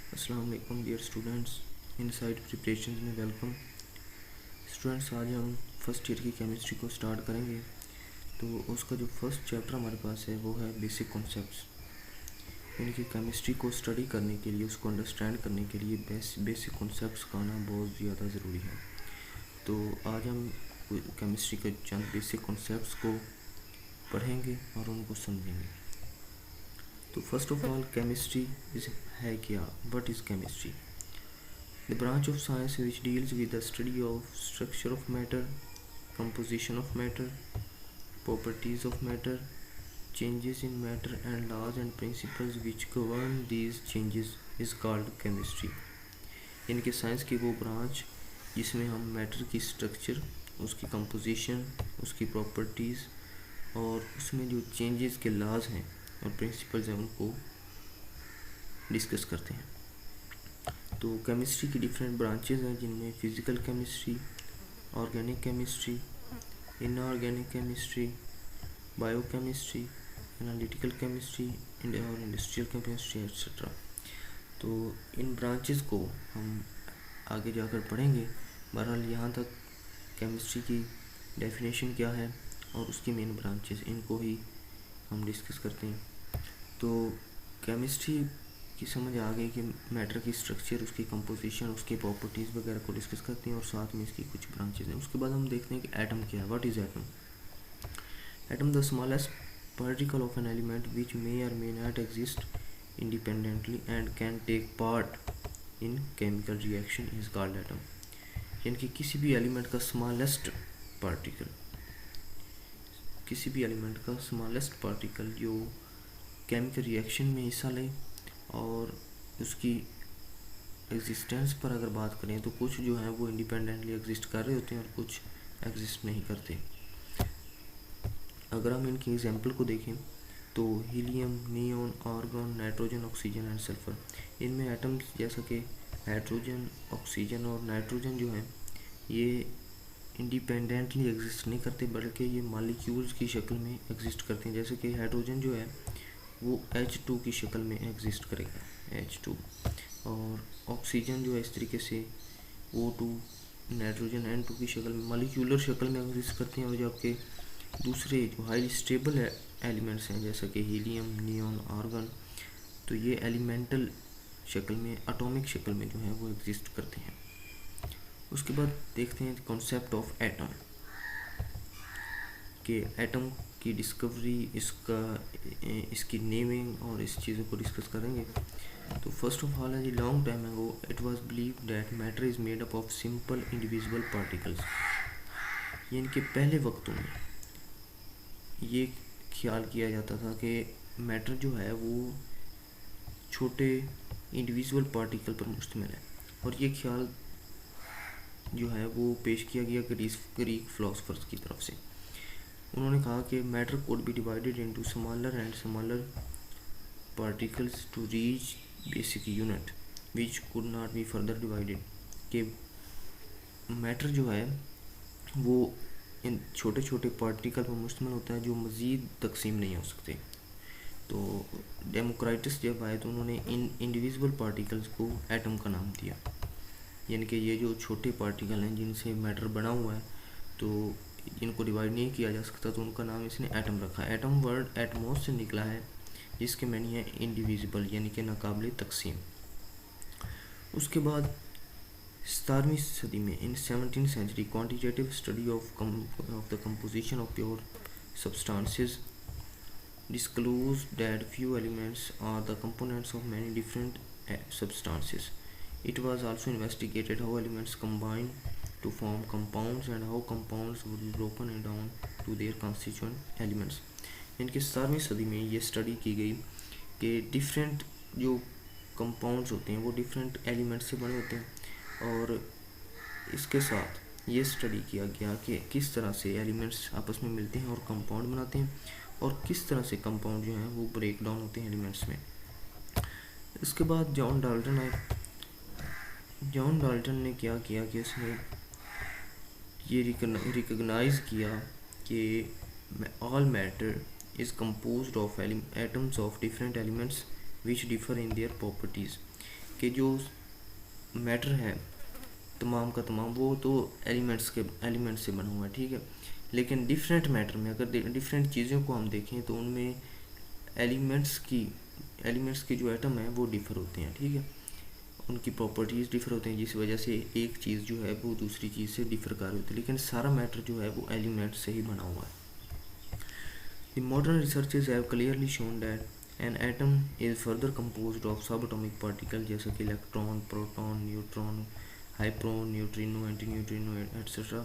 अस्सलाम वालेकुम dear students, inside preparation में वेलकम। स्टूडेंट्स, आज हम फर्स्ट ईयर की केमिस्ट्री को स्टार्ट करेंगे। तो उसका जो फर्स्ट चैप्टर हमारे पास है वो है बेसिक कॉन्सेप्ट्स। यानी कि केमिस्ट्री को स्टडी करने के लिए, उसको अंडरस्टैंड करने के लिए बेसिक कॉन्सेप्ट्स का आना बहुत ज़्यादा ज़रूरी है। तो आज हम केमिस्ट्री के चंद बेसिक कॉन्सेप्ट्स को पढ़ेंगे और उनको समझेंगे। तो फर्स्ट ऑफ ऑल, केमिस्ट्री है क्या? What is chemistry? The branch of science which deals with the study of structure of matter, composition of matter, properties of matter, changes in matter and laws and principles which govern these changes is called chemistry। यानी कि science की वो branch जिसमें हम matter की structure, उसकी composition, उसकी properties और उसमें जो चेंजेस के लॉज हैं और प्रिंसिपल्स हैं उनको डिस्कस करते हैं। तो केमिस्ट्री की डिफरेंट ब्रांचेस हैं जिनमें physical chemistry, organic chemistry, inorganic chemistry, biochemistry, analytical chemistry और इंडस्ट्रियल केमिस्ट्री एक्सेट्रा। तो इन ब्रांचेस को हम आगे जाकर पढ़ेंगे। बहरहाल यहाँ तक केमिस्ट्री की डेफिनेशन क्या है और उसकी मेन ब्रांचेस, इनको ही हम डिस्कस करते हैं। तो केमिस्ट्री की समझ आ गई कि मैटर की स्ट्रक्चर, उसकी कंपोजिशन, उसकी प्रॉपर्टीज़ वगैरह को डिस्कस करते हैं और साथ में इसकी कुछ ब्रांचेस हैं। उसके बाद हम देखते हैं कि एटम क्या है। What is atom? Atom the smallest particle of an element which may or may not exist independently and can take part in chemical reaction is called atom. यानी कि किसी भी एलिमेंट का स्मॉलेस्ट पार्टिकल जो chemical reaction में हिस्सा ले, और उसकी एग्जिस्टेंस पर अगर बात करें तो कुछ जो हैं वो इंडिपेंडेंटली एग्जिस्ट कर रहे होते हैं और कुछ एग्जिस्ट नहीं करते। अगर हम इनकी एग्जांपल को देखें तो helium, neon, argon, nitrogen, oxygen and sulphur. इनमें एटम्स जैसा कि हाइड्रोजन, ऑक्सीजन और नाइट्रोजन जो हैं ये इंडिपेंडेंटली एग्जिस्ट नहीं करते, बल्कि ये मॉलिक्यूल्स की शक्ल में एग्जिस्ट करते हैं। जैसे कि हाइड्रोजन जो है वो H2 की शक्ल में एग्जिस्ट करेगा, H2, और ऑक्सीजन जो है इस तरीके से O2, नाइट्रोजन N2 की शक्ल में, मॉलिक्यूलर शक्ल में एग्जिस्ट करते हैं। और जबकि दूसरे जो हाईली स्टेबल एलिमेंट्स हैं जैसा कि हीलियम, नियॉन, आर्गन, तो ये एलिमेंटल शक्ल में, एटॉमिक शक्ल में जो है वो एग्जिस्ट करते हैं। उसके बाद देखते हैं कॉन्सेप्ट ऑफ एटम, कि एटम की डिस्कवरी, इसकी नेमिंग और इस चीज़ों को डिस्कस करेंगे। तो फर्स्ट ऑफ ऑल है जी, long time ago it was believed that matter is made up of simple individual particles. यानी कि पहले वक्तों में ये ख्याल किया जाता था कि मैटर जो है वो छोटे इंडिविजुअल पार्टिकल पर मुश्तमिल है, और ये ख्याल जो है वो पेश किया गया ग्रीक फिलोसफर्स की तरफ से। उन्होंने कहा कि matter could be divided into smaller and smaller particles to reach basic unit which could not be further divided. कि मैटर जो है वो इन छोटे छोटे पार्टिकल पर मुश्तमिल होता है जो मज़ीद तकसीम नहीं हो सकते। तो डेमोक्राइटस जब आए तो उन्होंने इन इंडिविजुअल पार्टिकल्स को एटम का नाम दिया। यानी कि ये जो छोटे पार्टिकल हैं जिनसे मैटर बना हुआ है, तो इनको डिवाइड नहीं किया जा सकता, तो उनका नाम इसने एटम रखा। एटम वर्ड एटमोस से निकला है, जिसके मैनी है इंडिविजिबल, यानी कि नाकाबिल तकसीम। उसके बाद 17वीं सदी में, in 17th century, quantitative study of the composition of pure substances disclosed that few elements are the components of many different substances. It was also investigated how elements combine to form compounds and how compounds would be broken down to their constituent elements. इनके 17वीं सदी में ये study की गई कि different जो compounds होते हैं वो डिफरेंट एलिमेंट्स से बने होते हैं, और इसके साथ ये स्टडी किया गया कि किस तरह से एलिमेंट्स आपस में मिलते हैं और कंपाउंड बनाते हैं, और किस तरह से कंपाउंड जो हैं वो ब्रेक डाउन होते हैं एलिमेंट्स में। इसके बाद जॉन डाल्टन ने क्या किया कि उसने ये रिकग्नाइज़ किया कि all matter is composed of atoms of different elements which differ in their properties। कि जो मैटर है तमाम का तमाम वो तो एलिमेंट्स से बना हुआ है, ठीक है। लेकिन डिफरेंट मैटर में अगर डिफरेंट चीज़ों को हम देखें तो उनमें एलिमेंट्स की जो एटम है वो डिफ़र होते हैं, ठीक है। उनकी प्रॉपर्टीज़ डिफ़र होते हैं, जिस वजह से एक चीज़ जो है वो दूसरी चीज़ से डिफ़र कर रही होती है, लेकिन सारा मैटर जो है वो एलिमेंट से ही बना हुआ है। The modern researchers have clearly shown that an atom is further composed of subatomic particles जैसे कि electron, proton, neutron, hyperon, neutrino, antineutrino, etc.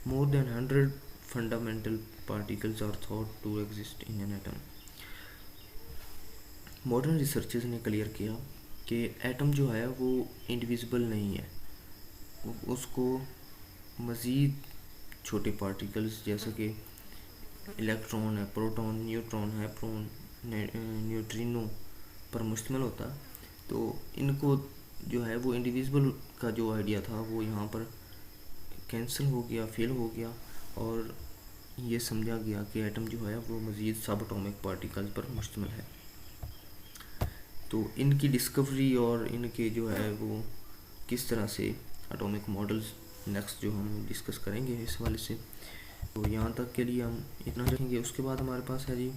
More than 100 fundamental particles are thought to exist in an atom. Modern researchers ने clear किया कि atom जो है वो indivisible नहीं है, उसको मज़ीद छोटे पार्टिकल्स जैसे कि इलेक्ट्रॉन है, प्रोटॉन, न्यूट्रॉन, हाइप्रोन, न्यूट्रिनो पर मुश्तमिल होता। तो इनको जो है वो इंडिविजिबल का जो आइडिया था वो यहाँ पर कैंसिल हो गया, फेल हो गया, और ये समझा गया कि एटम जो है वो मज़ीद सब एटॉमिक पार्टिकल्स पर मुश्तमिल है। तो इनकी डिस्कवरी और इनके जो है वो किस तरह से एटॉमिक मॉडल्स नेक्स्ट जो हम डिस्कस करेंगे इस वाले से, तो यहाँ तक के लिए हम इतना रखेंगे। उसके बाद हमारे पास है जी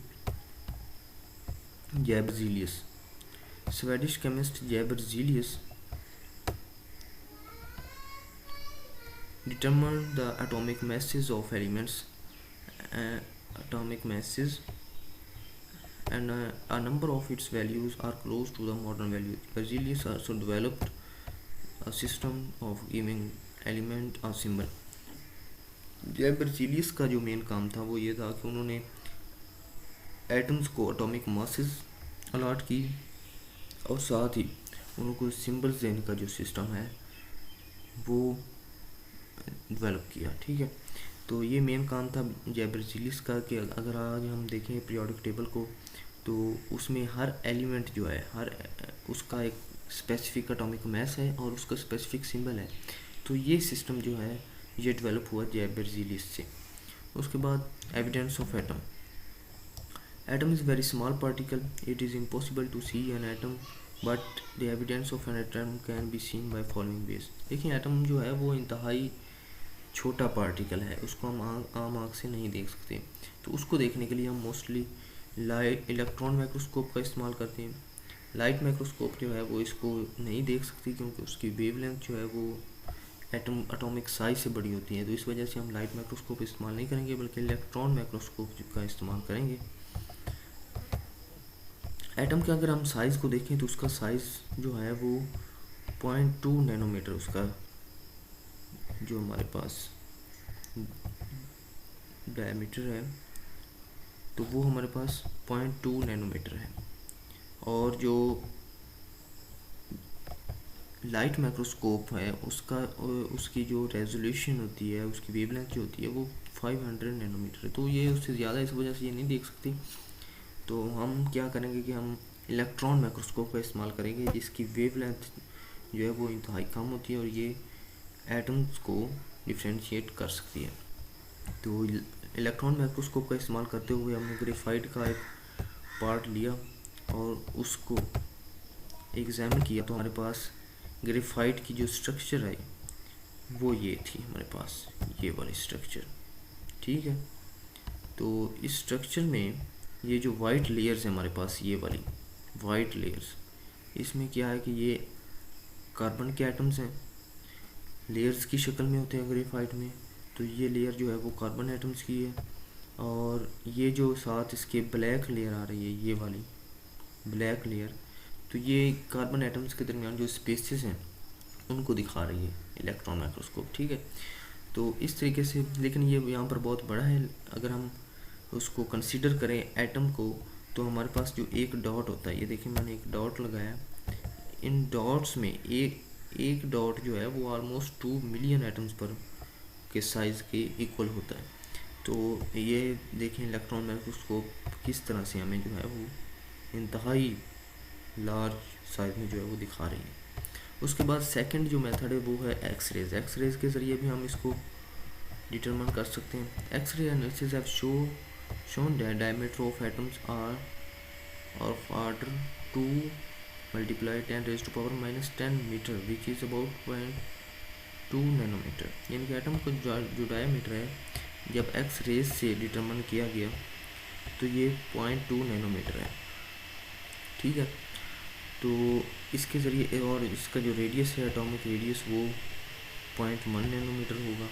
Berzelius. Swedish chemist Berzelius determined the atomic masses of elements, and a number of its values are close to the modern values. Berzelius also developed a system of giving element a symbol. बेrzelius का जो main काम था वो ये था कि उन्होंने atoms को एटॉमिक मासेस अलाट की और साथ ही उनको सिंबल्स देने का जो सिस्टम है वो डेवलप किया, ठीक है। तो ये मेन काम था जैबरजीलियस का कि अगर आज हम देखें पीरियोडिक टेबल को तो उसमें हर एलिमेंट जो है उसका एक स्पेसिफिक एटॉमिक मास है और उसका स्पेसिफिक सिंबल है। तो ये सिस्टम जो है ये डेवलप हुआ जैबरजीलियस से। उसके बाद evidence of atom. Atom is very small particle, it is impossible to see an atom but the evidence of an atom can be seen by following ways. देखिए एटम जो है वो इंतहाई छोटा पार्टिकल है, उसको हम आम आँख से नहीं देख सकते। तो उसको देखने के लिए हम मोस्टली इलेक्ट्रॉन माइक्रोस्कोप का इस्तेमाल करते हैं। लाइट माइक्रोस्कोप जो है वो इसको नहीं देख सकती क्योंकि उसकी वेवलेंथ जो है वो एटॉमिक साइज से बड़ी होती है। तो इस वजह से हम लाइट माइक्रोस्कोप इस्तेमाल नहीं करेंगे बल्कि इलेक्ट्रॉन माइक्रोस्कोप का इस्तेमाल करेंगे। एटम के अगर हम साइज़ को देखें तो उसका साइज़ जो है वो 0.2 नैनोमीटर उसका जो हमारे पास डायमीटर है तो वो हमारे पास 0.2 नैनोमीटर है। और जो लाइट माइक्रोस्कोप है उसकी जो रेजोल्यूशन होती है, उसकी वेवलेंथ जो होती है वो 500 नैनोमीटर है। तो ये उससे ज़्यादा, इस वजह से ये नहीं देख सकती। तो हम क्या करेंगे कि हम इलेक्ट्रॉन माइक्रोस्कोप का इस्तेमाल करेंगे जिसकी वेवलेंथ जो है वो इंतहाई कम होती है और ये एटम्स को डिफ्रेंशिएट कर सकती है। तो इलेक्ट्रॉन माइक्रोस्कोप का इस्तेमाल करते हुए हमने ग्रेफाइट का एक पार्ट लिया और उसको एग्जामिन किया। तो हमारे पास ग्रेफाइट की जो स्ट्रक्चर है वो ये थी हमारे पास, ये वाली स्ट्रक्चर, ठीक है। तो इस स्ट्रक्चर में ये जो वाइट लेयर्स है हमारे पास, ये वाली वाइट लेयर्स, इसमें क्या है कि ये कार्बन के एटम्स हैं, लेयर्स की शक्ल में होते हैं ग्रेफाइट में। तो ये लेयर जो है वो कार्बन एटम्स की है और ये जो साथ इसके ब्लैक लेयर आ रही है, ये वाली ब्लैक लेयर, तो ये कार्बन एटम्स के दरमियान जो स्पेसेस हैं उनको दिखा रही है इलेक्ट्रॉन माइक्रोस्कोप, ठीक है। तो इस तरीके से, लेकिन ये यहाँ पर बहुत बड़ा है। अगर हम उसको कंसीडर करें एटम को तो हमारे पास जो एक डॉट होता है, ये देखिए मैंने एक डॉट लगाया, इन डॉट्स में एक डॉट जो है वो ऑलमोस्ट 2 मिलियन एटम्स पर के साइज़ के इक्वल होता है। तो ये देखें इलेक्ट्रॉन माइक्रोस्कोप किस तरह से हमें जो है वो इंतहाई लार्ज साइज में जो है वो दिखा रही है। उसके बाद सेकंड जो मेथड है वो है एक्सरेज। एक्सरेज के ज़रिए भी हम इसको डिटरमिन कर सकते हैं। X ray analysis have shown that diameter of atoms are of order 2 multiply 10⁻⁻10 metre which is about 0.2 nanometre. यानी कि एटम का जो डायमीटर है जब एक्स रेज से डिटरमिन किया गया तो ये 0.2 नैनोमीटर है। ठीक है, तो इसके ज़रिए और इसका जो रेडियस है एटॉमिक रेडियस वो 0.1 नैनोमीटर होगा।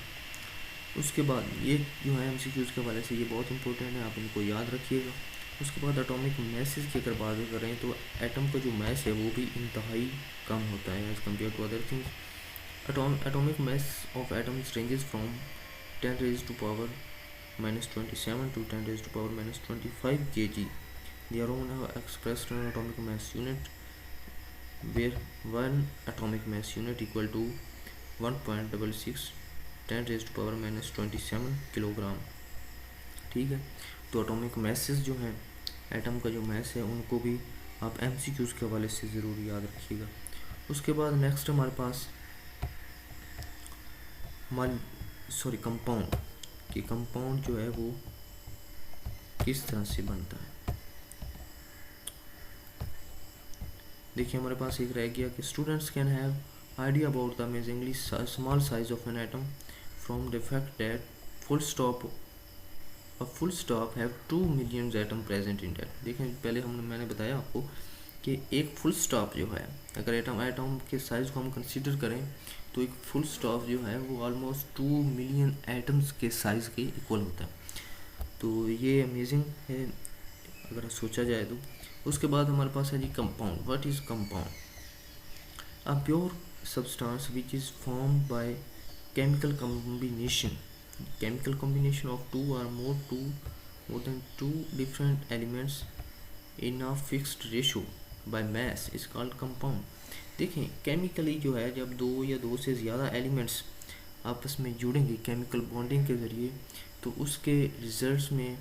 उसके बाद ये जो है MCQs के हवाले से ये बहुत इंपॉर्टेंट है, आप इनको याद रखिएगा। उसके बाद एटॉमिक मैसेज की अगर बात करें तो एटम का जो मैस है वो भी इंतहाई कम होता है as compare to other things. Atomic mass of atoms ranges from 10⁻⁻27 to 10⁻⁻25 kg. They are all expressed in atomic mass unit, where one atomic mass unit equal to 1.66 10⁻⁻27 kilogram. ठीक है, तो एटॉमिक मैसेस जो हैं atom का जो mess है उनको भी आप MCQs के हवाले से ज़रूर याद रखिएगा। उसके बाद नेक्स्ट हमारे पास कंपाउंड कि कंपाउंड जो है वो किस तरह से बनता है। देखिए हमारे पास एक रह गया कि students can have idea about the amazingly small size of an atom from the fact that a full stop have 2 million atom present in that. देखें पहले मैंने बताया आपको कि एक फुल स्टॉप जो है अगर एटम के साइज़ को हम कंसीडर करें तो एक फुल स्टॉप जो है वो ऑलमोस्ट 2 मिलियन एटम्स के साइज़ के इक्वल होता है। तो ये अमेजिंग है अगर सोचा जाए तो। उसके बाद हमारे पास है जी compound. What is compound? A pure substance which is formed by chemical combination of two or more than two different elements in a fixed ratio by mass is called compound। देखें केमिकली जो है जब दो या दो से ज़्यादा elements आपस में जुड़ेंगे केमिकल बॉन्डिंग के ज़रिए तो उसके रिजल्ट्स में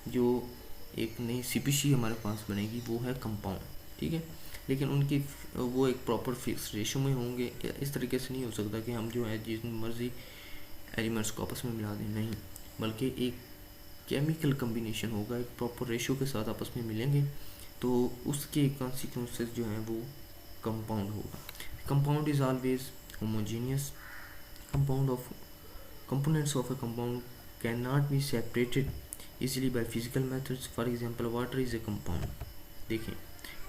जो एक नई स्पीशी हमारे पास बनेगी वो है कंपाउंड। ठीक है, लेकिन उनकी वो एक प्रॉपर फिक्स रेशो में होंगे। इस तरीके से नहीं हो सकता कि हम जो है जिस मर्जी एलिमेंट्स को आपस में मिला दें, नहीं, बल्कि एक केमिकल कम्बिनेशन होगा, एक प्रॉपर रेशो के साथ आपस में मिलेंगे तो उसके कॉन्सिक्वेंसेस जो हैं वो कंपाउंड होगा। Compound is always homogeneous. components of a compound cannot be separated easily by physical methods। For example water is a compound. देखिए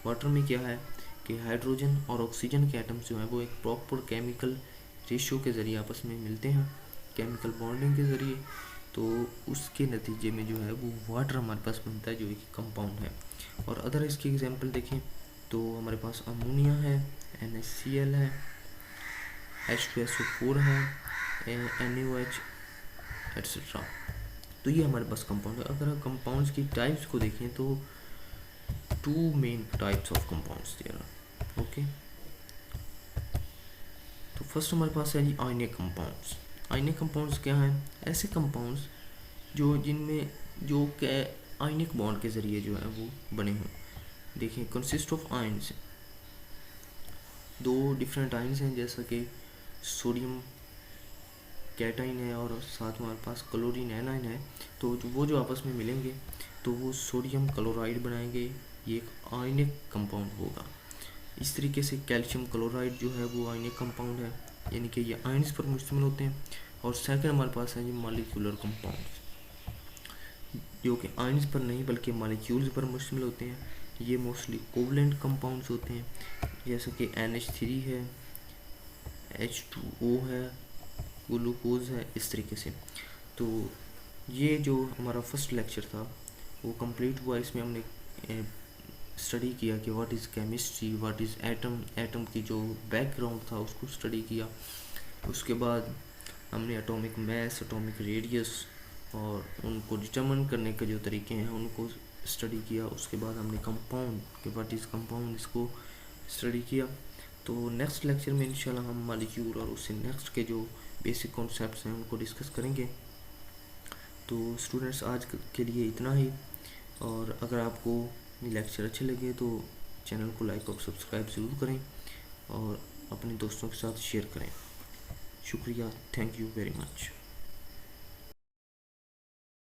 वाटर में क्या है कि हाइड्रोजन और ऑक्सीजन के एटम्स जो हैं वो एक प्रॉपर केमिकल रेशो के ज़रिए आपस में मिलते हैं केमिकल बॉन्डिंग के ज़रिए, तो उसके नतीजे में जो है वो वाटर हमारे पास बनता है जो एक कंपाउंड है। और अदर इसकी एग्जांपल देखें तो हमारे पास अमोनिया है, NaCl है, H2SO4 है, NaOH एट्सेट्रा। तो ये हमारे पास कंपाउंड है। अगर कंपाउंड्स की टाइप्स को देखें तो 2 main types of compounds there are. Okay, तो फर्स्ट हमारे पास है जी आयनिक कंपाउंड्स। आयनिक कंपाउंड्स क्या हैं? ऐसे कंपाउंड्स जो जिनमें जो आयनिक बॉन्ड के ज़रिए जो है वो बने हों। देखिए कंसिस्ट ऑफ आयन्स, दो डिफरेंट आयन्स हैं जैसा कि सोडियम कैटाइन है और साथ में हमारे पास क्लोरीन एनाइन है। तो वो जो आपस में मिलेंगे तो वो सोडियम क्लोराइड बनाएंगे, ये एक आयनिक कंपाउंड होगा। इस तरीके से कैल्शियम क्लोराइड जो है वो आयनिक कंपाउंड है, यानी कि ये आयन्स पर मुश्तमिल होते हैं। और सेकंड हमारे पास है ये मॉलिक्यूलर कंपाउंड्स जो कि आयन्स पर नहीं बल्कि मॉलिक्यूल्स पर मुश्तमिल होते हैं। ये मोस्टली कोवलेंट कंपाउंड्स होते हैं जैसे कि NH3 है, H2O है, ग्लूकोज है, इस तरीके से। तो ये जो हमारा फर्स्ट लेक्चर था वो कंप्लीट हुआ। इसमें हमने स्टडी किया कि what is chemistry, what is atom की जो बैकग्राउंड था उसको स्टडी किया। उसके बाद हमने एटॉमिक मैस, एटॉमिक रेडियस और उनको डिटरमिन करने के जो तरीके हैं उनको स्टडी किया। उसके बाद हमने कंपाउंड कि व्हाट इज़ कंपाउंड इसको स्टडी किया। तो नेक्स्ट लेक्चर में इंशाल्लाह हम मॉलिक्यूल और उससे नेक्स्ट के जो बेसिक कॉन्सेप्ट्स हैं उनको डिस्कस करेंगे। तो स्टूडेंट्स आज के लिए इतना ही, और अगर आपको लेक्चर अच्छे लगे तो चैनल को लाइक और सब्सक्राइब ज़रूर करें और अपने दोस्तों के साथ शेयर करें। शुक्रिया, थैंक यू वेरी मच।